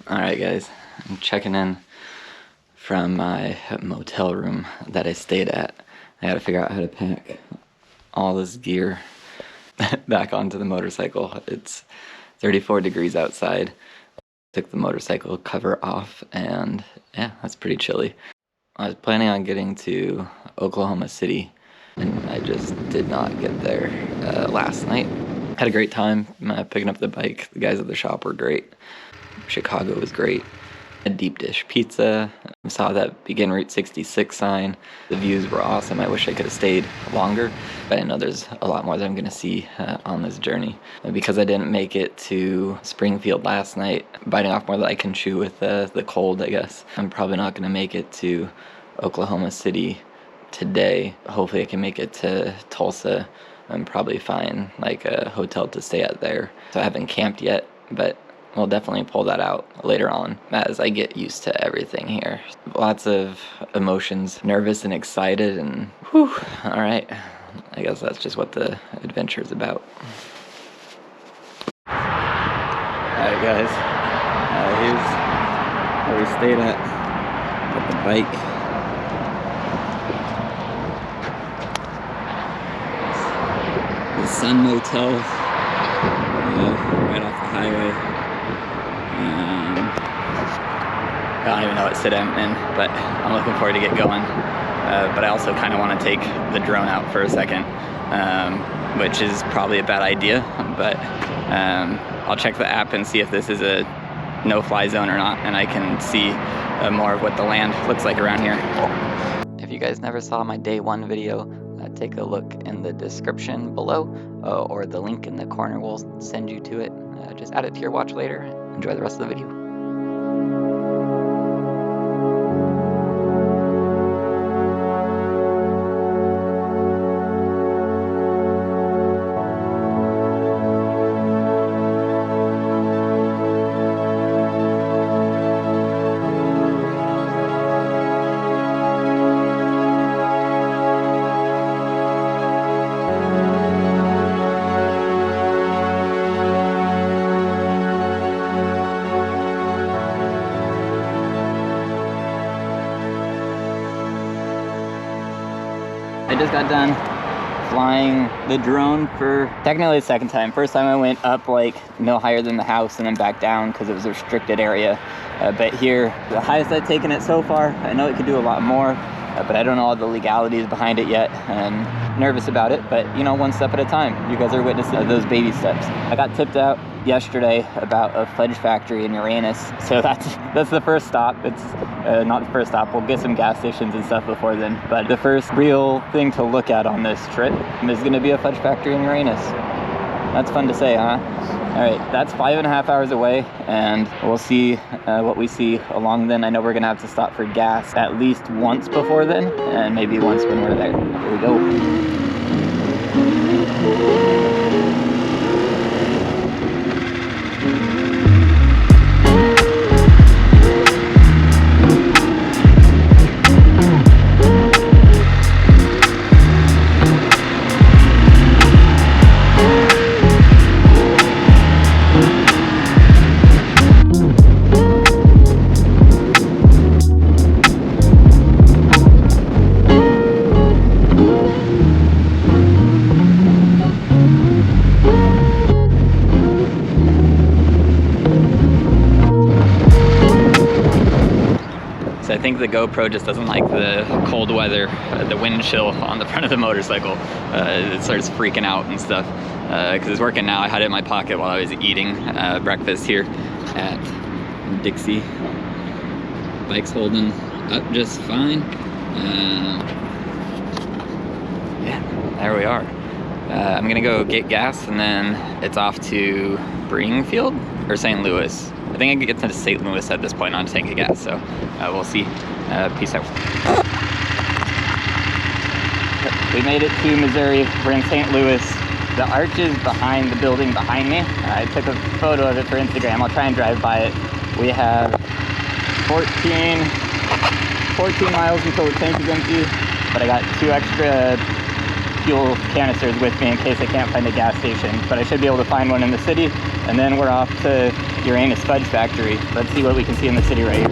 Alright guys, I'm checking in from my motel room that I stayed at. I gotta figure out how to pack all this gear back onto the motorcycle. It's 34 degrees outside. Took the motorcycle cover off and yeah, that's pretty chilly. I was planning on getting to Oklahoma City and I just did not get there last night. Had a great time picking up the bike. The guys at the shop were great. Chicago was great. A deep dish pizza. I saw that Begin Route 66 sign. The views were awesome. I wish I could have stayed longer, but I know there's a lot more that I'm going to see on this journey. And because I didn't make it to Springfield last night, biting off more than I can chew with the cold, I guess, I'm probably not going to make it to Oklahoma City today. Hopefully I can make it to Tulsa and probably find like a hotel to stay at there. So I haven't camped yet, but we'll definitely pull that out later on as I get used to everything here. Lots of emotions, nervous and excited, and whew, all right. I guess that's just what the adventure is about. All right, guys. Here's where we stayed at the bike. The Sun Motel, right off the highway. I don't even know what city I'm in, but I'm looking forward to get going. But I also kind of want to take the drone out for a second, which is probably a bad idea, but I'll check the app and see if this is a no-fly zone or not, and I can see more of what the land looks like around here. If you guys never saw my day one video, take a look in the description below, or the link in the corner will send you to it. Just add it to your watch later. Enjoy the rest of the video. I just got done flying the drone for technically the second time. First time I went up like no higher than the house and then back down because it was a restricted area. But here, the highest I've taken it so far. I know it could do a lot more, but I don't know all the legalities behind it yet. And nervous about it, but you know, one step at a time. You guys are witness of those baby steps. I got tipped out yesterday about a fudge factory in Uranus, so that's the first stop. It's not the first stop. We'll get some gas stations and stuff before then, but the first real thing to look at on this trip is going to be a fudge factory in Uranus. That's fun to say, huh? All right, that's 5.5 hours away, and we'll see what we see along then. I know we're gonna have to stop for gas at least once before then, and maybe once when we're there. Here we go. I think the GoPro just doesn't like the cold weather, the wind chill on the front of the motorcycle. It starts freaking out and stuff. Because it's working now. I had it in my pocket while I was eating breakfast here at Dixie. Bike's holding up just fine. Yeah, there we are. I'm gonna go get gas and then it's off to Springfield or St. Louis. I think I can get to St. Louis at this point on a tank of gas, so we'll see. Peace out. We made it to Missouri. We're in St. Louis. The arch is behind the building behind me. I took a photo of it for Instagram. I'll try and drive by it. We have 14 miles until the tank is empty, but I got 2 extra fuel canisters with me in case I can't find a gas station, but I should be able to find one in the city, and then we're off to Uranus Fudge Factory. Let's see what we can see in the city right here.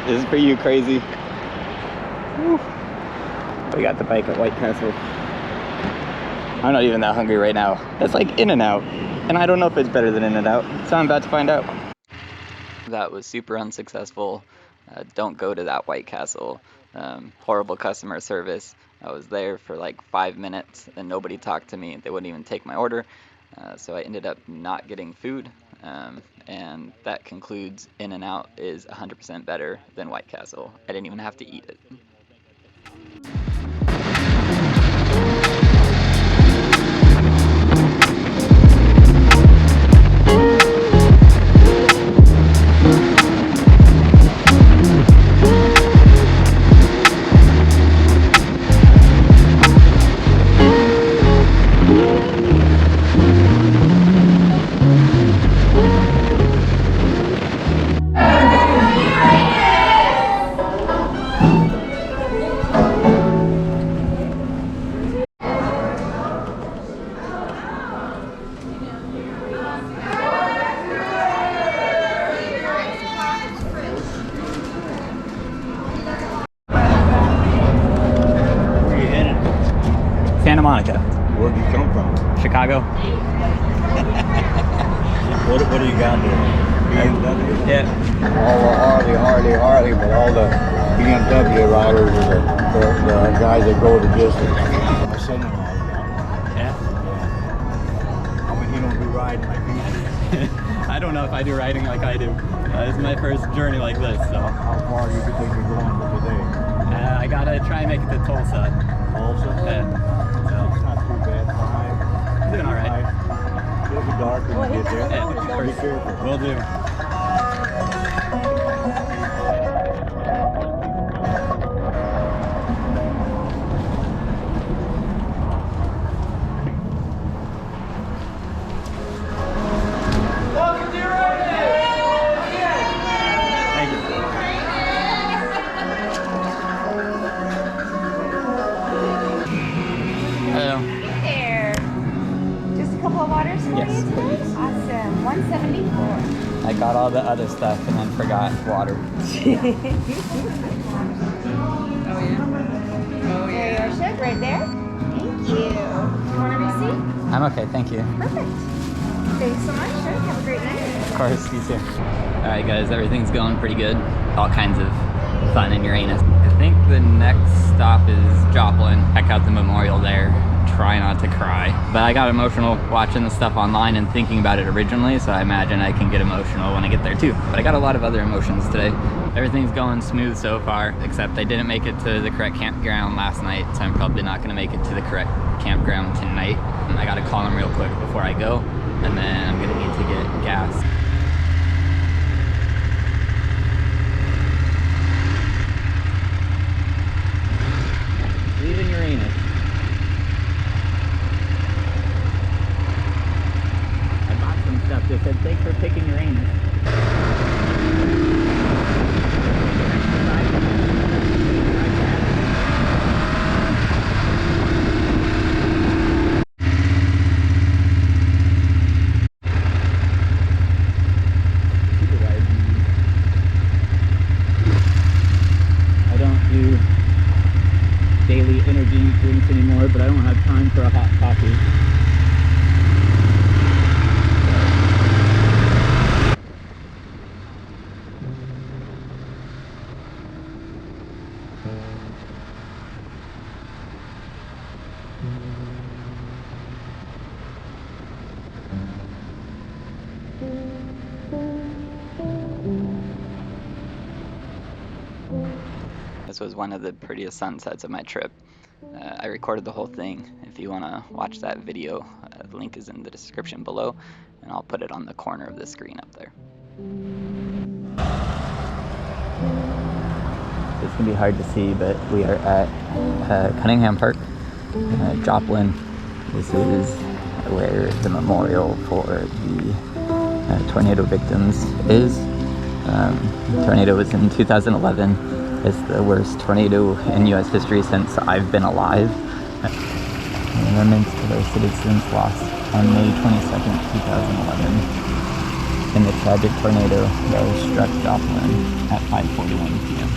This is for you, crazy. Woo. We got the bike at White Castle. I'm not even that hungry right now. That's like In-N-Out, and I don't know if it's better than In-N-Out, so I'm about to find out. That was super unsuccessful. Don't go to that White Castle. Horrible customer service. I was there for like 5 minutes and nobody talked to me. They wouldn't even take my order. So I ended up not getting food. And that concludes In-N-Out is 100% better than White Castle. I didn't even have to eat it. Santa Monica. Where'd you come from? Chicago. What do you got there? BMW? Yeah. All the Harley, but all the BMW riders are the guys that go the distance. My son-in-law is down there. Yeah? I mean, he don't be riding like he do. I don't know if I do riding like I do. This is my first journey like this, so. How far do you think you're going for today? I gotta try and make it to Tulsa. Tulsa? Yeah. It's not too bad. Fine. Doing all right. It'll be dark when you get there. Yeah, Be careful. Will do. Yes, please. Awesome. 174. I got all the other stuff and then forgot water. There your ship right there. Thank you. Do you want a receipt? I'm okay, thank you. Perfect. Thanks so much. Sure. Have a great night. Of course, you too. Alright guys, everything's going pretty good. All kinds of fun in Uranus. I think the next stop is Joplin. Check out the memorial there. Try not to cry. But I got emotional watching the stuff online and thinking about it originally, so I imagine I can get emotional when I get there too. But I got a lot of other emotions today. Everything's going smooth so far, except I didn't make it to the correct campground last night, so I'm probably not gonna make it to the correct campground tonight. I gotta call them real quick before I go, and then I'm gonna need to get gas. Leaving Uranus. Stuff just said thanks for picking Uranus. This was one of the prettiest sunsets of my trip. I recorded the whole thing. If you want to watch that video, the link is in the description below, and I'll put it on the corner of the screen up there. It's going to be hard to see, but we are at Cunningham Park, Joplin. This is where the memorial for the tornado victims is. The tornado was in 2011. It's the worst tornado in U.S. history since I've been alive. Remembrance of our citizens lost on May 22nd, 2011 in the tragic tornado that struck Joplin at 5:41 p.m.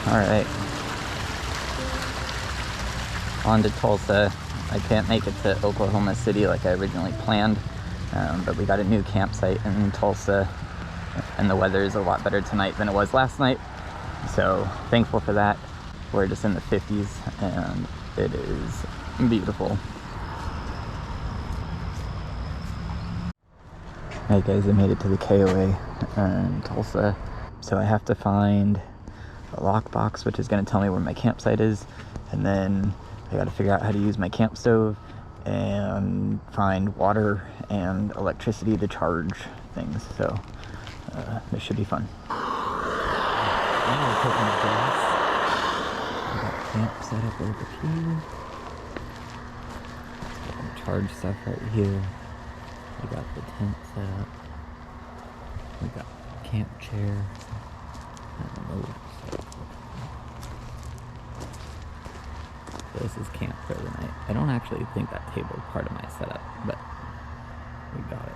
Alright. On to Tulsa. I can't make it to Oklahoma City like I originally planned, but we got a new campsite in Tulsa, and the weather is a lot better tonight than it was last night, so thankful for that. We're just in the 50s, and it is beautiful. Alright guys, I made it to the KOA in Tulsa, so I have to find a lockbox, which is going to tell me where my campsite is, and then I got to figure out how to use my camp stove and find water and electricity to charge things, so this should be fun. I'm going to put my gas. I got camp set up over here. And charge stuff right here. We got the tent set up. We got camp chair. This is camp for the night. I don't actually think that table is part of my setup, but we got it.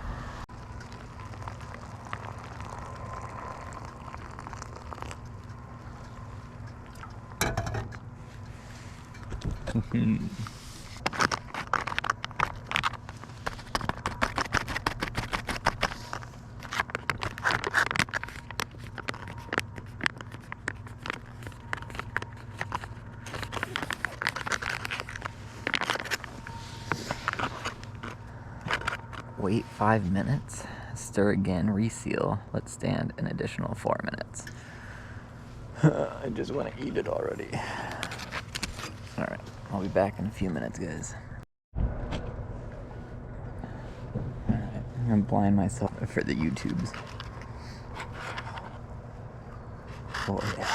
Wait 5 minutes, stir again, reseal. Let's stand an additional 4 minutes. I just want to eat it already. Alright, I'll be back in a few minutes, guys. Alright, I'm gonna blind myself for the YouTubes. Oh yeah.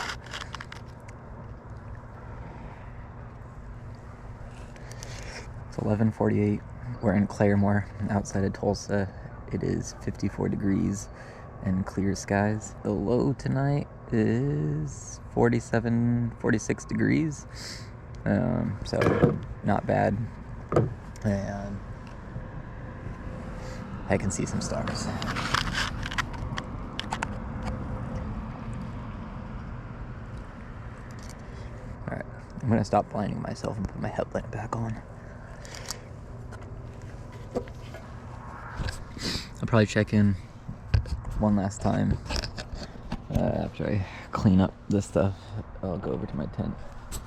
It's 11:48. We're in Claremore, outside of Tulsa. It is 54 degrees and clear skies. The low tonight is 46 degrees. So not bad. And I can see some stars. Alright, I'm gonna stop blinding myself and put my headlamp back on. I'll probably check in one last time after I clean up this stuff. I'll go over to my tent.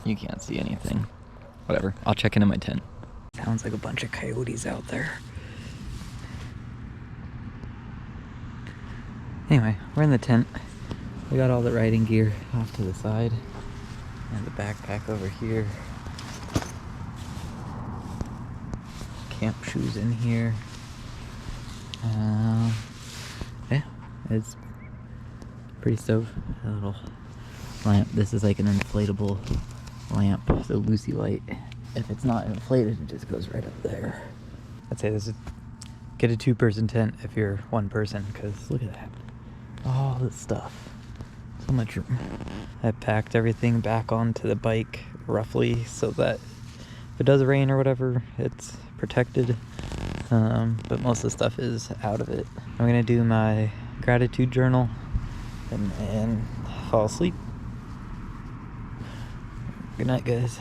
You can't see anything. Whatever, I'll check into my tent. Sounds like a bunch of coyotes out there. Anyway, we're in the tent. We got all the riding gear off to the side. And the backpack over here. Camp shoes in here. Yeah, it's pretty stoked. A little lamp. This is like an inflatable lamp, so Lucy light. If it's not inflated, it just goes right up there. I'd say this is get a 2-person tent if you're 1 person, because look at that. All this stuff. So much room. I packed everything back onto the bike roughly so that if it does rain or whatever, it's protected. But most of the stuff is out of it. I'm gonna do my gratitude journal and fall asleep. Good night, guys.